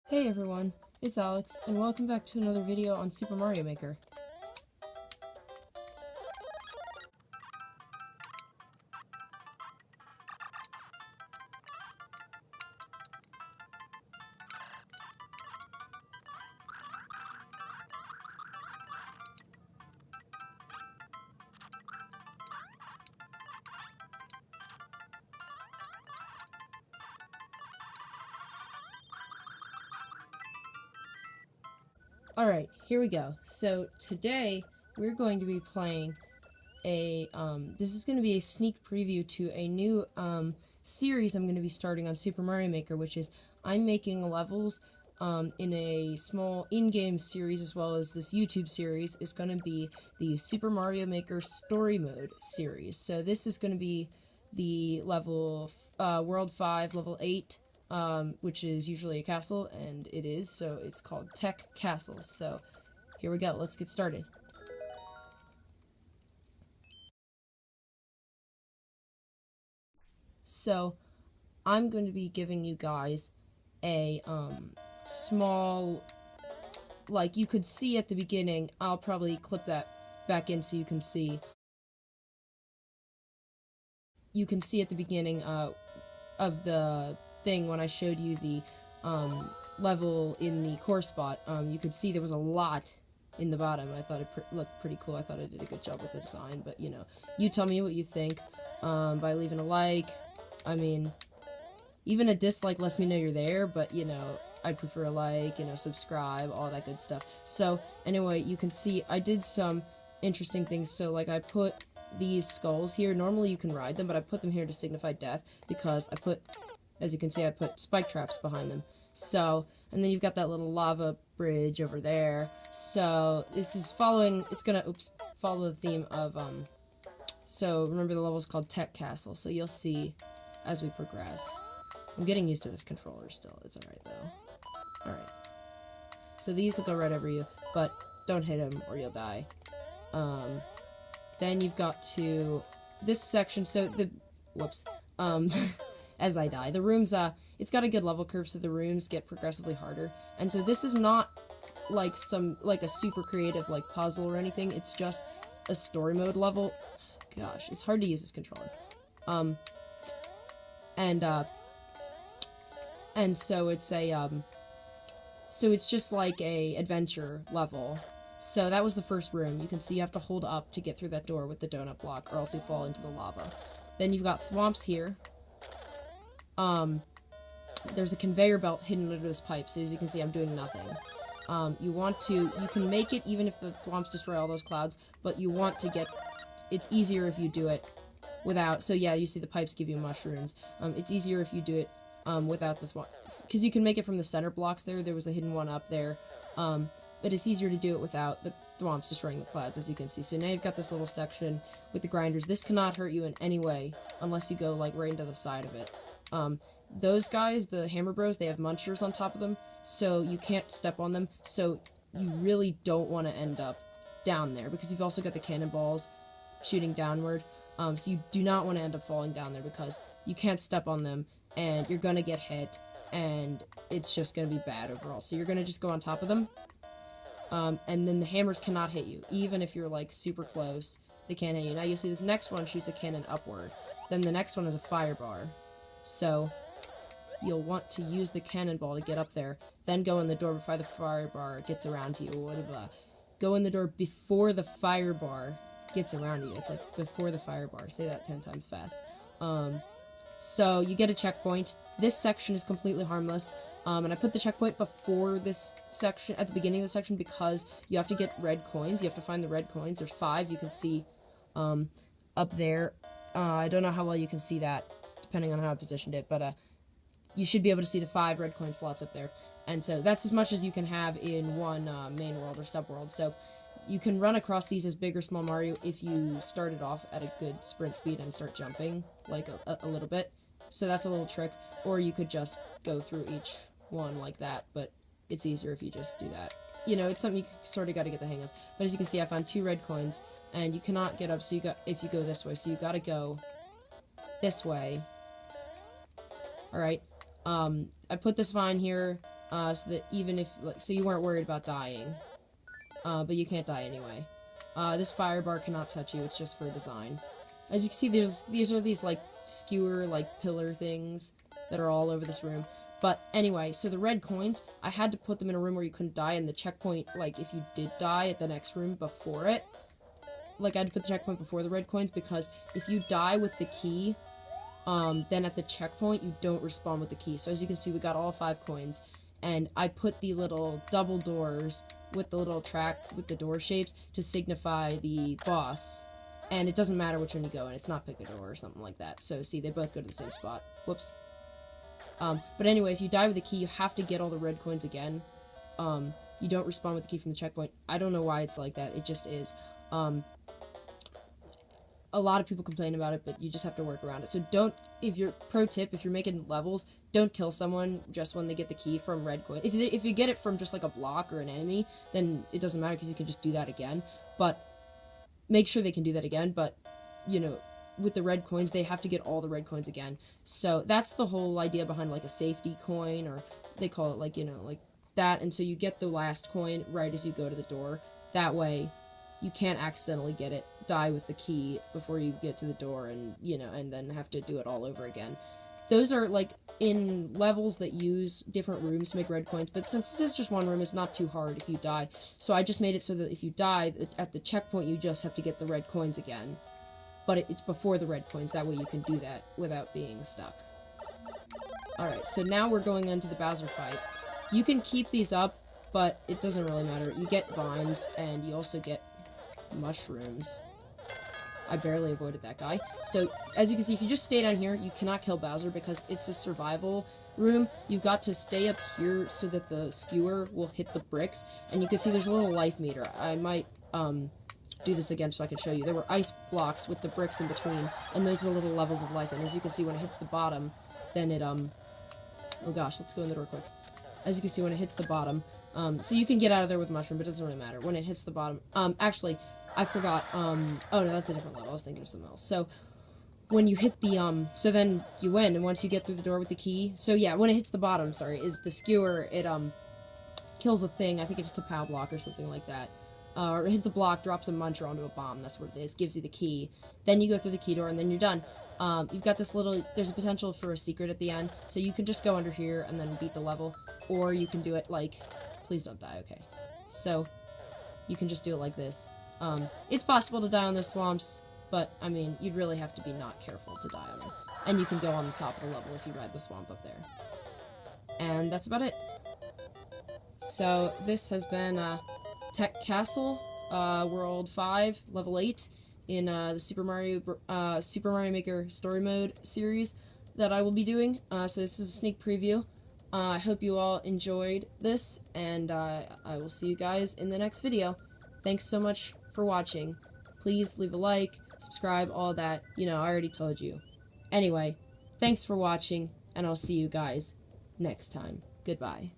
Hey everyone, it's Alex, and welcome back to another video on Super Mario Maker. Alright, here we go. So today, we're going to be playing this is going to be a sneak preview to a new, series I'm going to be starting on Super Mario Maker, which is I'm making levels, in a small in-game series, as well as this YouTube series is going to be the Super Mario Maker Story Mode series. So this is going to be the level, World 5, level 8, which is usually a castle, and it is, so it's called Tech Castles. So here we go, let's get started. So I'm going to be giving you guys a small, like you could see at the beginning. I'll probably clip that back in so you can see. You can see at the beginning of the thing when I showed you the level in the core spot. You could see there was a lot in the bottom. I thought it looked pretty cool. I thought I did a good job with the design, but you know, you tell me what you think by leaving a like. I mean, even a dislike lets me know you're there, but you know, I'd prefer a like, you know, subscribe, all that good stuff. So anyway, you can see I did some interesting things. So like I put these skulls here. Normally you can ride them, but I put them here to signify death because I put, as you can see, I put spike traps behind them. So, and then you've got that little lava bridge over there. So this is following, it's gonna, follow the theme of, so remember the level's called Tech Castle, so you'll see as we progress. I'm getting used to this controller still. It's alright, though. Alright. So these will go right over you, but don't hit them or you'll die. Then you've got to... this section, so the... whoops. As I die. The rooms, it's got a good level curve, so the rooms get progressively harder. And so this is not, like, a super creative, like, puzzle or anything. It's just a story mode level. Gosh, it's hard to use this controller. And so it's a, so it's just like a adventure level. So that was the first room. You can see you have to hold up to get through that door with the donut block, or else you fall into the lava. Then you've got thwomps here. There's a conveyor belt hidden under this pipe, so as you can see, I'm doing nothing. You can make it even if the thwomps destroy all those clouds, but you want to get, it's easier if you do it without, so yeah, you see the pipes give you mushrooms. It's easier if you do it without the thwomp, because you can make it from the center blocks there was a hidden one up there, but it's easier to do it without the thwomps destroying the clouds, as you can see. So now you've got this little section with the grinders. This cannot hurt you in any way, unless you go, like, right into the side of it. Those guys, the Hammer Bros, they have munchers on top of them, so you can't step on them, so you really don't want to end up down there, because you've also got the cannonballs shooting downward, so you do not want to end up falling down there, because you can't step on them, and you're gonna get hit, and it's just gonna be bad overall. So you're gonna just go on top of them, and then the hammers cannot hit you. Even if you're, like, super close, they can't hit you. Now you see this next one shoots a cannon upward. Then the next one is a fire bar. So you'll want to use the cannonball to get up there, then go in the door before the fire bar gets around to you, blah, blah, blah. Go in the door before the fire bar gets around you. It's like before the fire bar. Say that 10 times fast. So you get a checkpoint. This section is completely harmless, and I put the checkpoint before this section, at the beginning of the section, because you have to get red coins. You have to find the red coins. There's 5 you can see up there. I don't know how well you can see that, depending on how I positioned it, but you should be able to see the 5 red coin slots up there. And so that's as much as you can have in one main world or sub-world. So you can run across these as big or small Mario if you started off at a good sprint speed and start jumping, like a little bit. So that's a little trick. Or you could just go through each one like that, but it's easier if you just do that. You know, it's something you sort of got to get the hang of. But as you can see, I found 2 red coins, and you cannot get up so if you go this way. So you got to go this way. Alright. I put this vine here so that even if, like, so you weren't worried about dying. But you can't die anyway. This fire bar cannot touch you, it's just for design. As you can see, these are these, like, skewer, like, pillar things that are all over this room. But anyway, so the red coins, I had to put them in a room where you couldn't die, and the checkpoint, like, if you did die at the next room before it, like, I had to put the checkpoint before the red coins, because if you die with the key, then at the checkpoint, you don't respawn with the key. So as you can see, we got all 5 coins, and I put the little double doors with the little track with the door shapes to signify the boss. And it doesn't matter which one you go in, it's not pick a door or something like that. So see, they both go to the same spot. Whoops. But anyway, if you die with the key, you have to get all the red coins again. You don't respawn with the key from the checkpoint. I don't know why it's like that, it just is. A lot of people complain about it, but you just have to work around it. So don't, pro tip, if you're making levels, don't kill someone just when they get the key from red coin. If you get it from just like a block or an enemy, then it doesn't matter because you can just do that again. But make sure they can do that again. But, you know, with the red coins, they have to get all the red coins again. So that's the whole idea behind like a safety coin, or they call it like, you know, like that. And so you get the last coin right as you go to the door. That way you can't accidentally die with the key before you get to the door, and, you know, and then have to do it all over again. Those are, like, in levels that use different rooms to make red coins, but since this is just one room, it's not too hard if you die. So I just made it so that if you die, at the checkpoint, you just have to get the red coins again. But it's before the red coins, that way you can do that without being stuck. Alright, so now we're going into the Bowser fight. You can keep these up, but it doesn't really matter. You get vines, and you also get mushrooms. I barely avoided that guy. So, as you can see, if you just stay down here, you cannot kill Bowser because it's a survival room. You've got to stay up here so that the skewer will hit the bricks, and you can see there's a little life meter. I might, do this again so I can show you. There were ice blocks with the bricks in between, and those are the little levels of life, and as you can see, when it hits the bottom, then it, oh gosh, let's go in the door quick. As you can see, when it hits the bottom, so you can get out of there with mushroom, but it doesn't really matter. When it hits the bottom, actually, I forgot, oh no, that's a different level, I was thinking of something else. So, when you hit the, so then you win, and once you get through the door with the key, so yeah, when it hits the bottom, sorry, is the skewer, it, kills a thing, I think it's a POW block or something like that. Or it hits a block, drops a muncher onto a bomb, that's what it is, gives you the key. Then you go through the key door, and then you're done. You've got this little, there's a potential for a secret at the end, so you can just go under here and then beat the level, or you can do it like, please don't die, okay. So, you can just do it like this. It's possible to die on those swamps, but, I mean, you'd really have to be not careful to die on them. And you can go on the top of the level if you ride the swamp up there. And that's about it. So, this has been, Tech Castle, World 5, Level 8, in, the Super Mario Maker Story Mode series that I will be doing. So this is a sneak preview. I hope you all enjoyed this, and, I will see you guys in the next video. Thanks so much for watching. Please leave a like, subscribe, all that. You know, I already told you. Anyway, thanks for watching, and I'll see you guys next time. Goodbye.